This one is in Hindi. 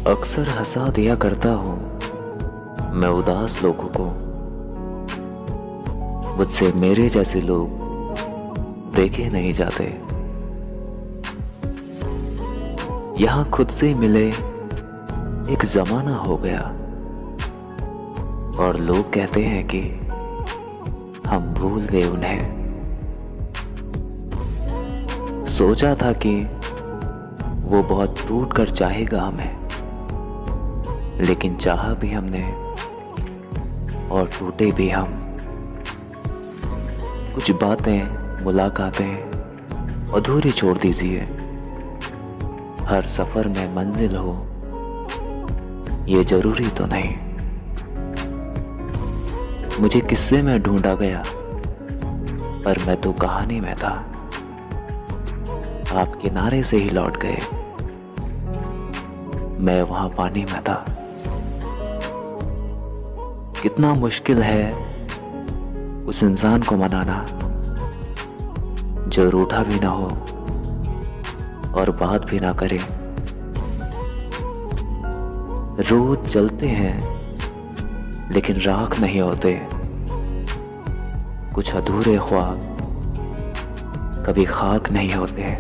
अक्सर हंसा दिया करता हूँ मैं उदास लोगों को। मुझसे मेरे जैसे लोग देखे नहीं जाते। यहाँ खुद से मिले एक जमाना हो गया और लोग कहते हैं कि हम भूल गए उन्हें। सोचा था कि वो बहुत टूट कर चाहेगा हमें, लेकिन चाहा भी हमने और टूटे भी हम। कुछ बातें, मुलाकातें अधूरी छोड़ दीजिए। हर सफर में मंजिल हो ये जरूरी तो नहीं। मुझे किस्से में ढूंढा गया पर मैं तो कहानी में था। आप किनारे से ही लौट गए, मैं वहां पानी में था। कितना मुश्किल है उस इंसान को मनाना जो रूठा भी ना हो और बात भी ना करे। रोज चलते हैं लेकिन राख नहीं होते। कुछ अधूरे ख्वाब कभी खाक नहीं होते।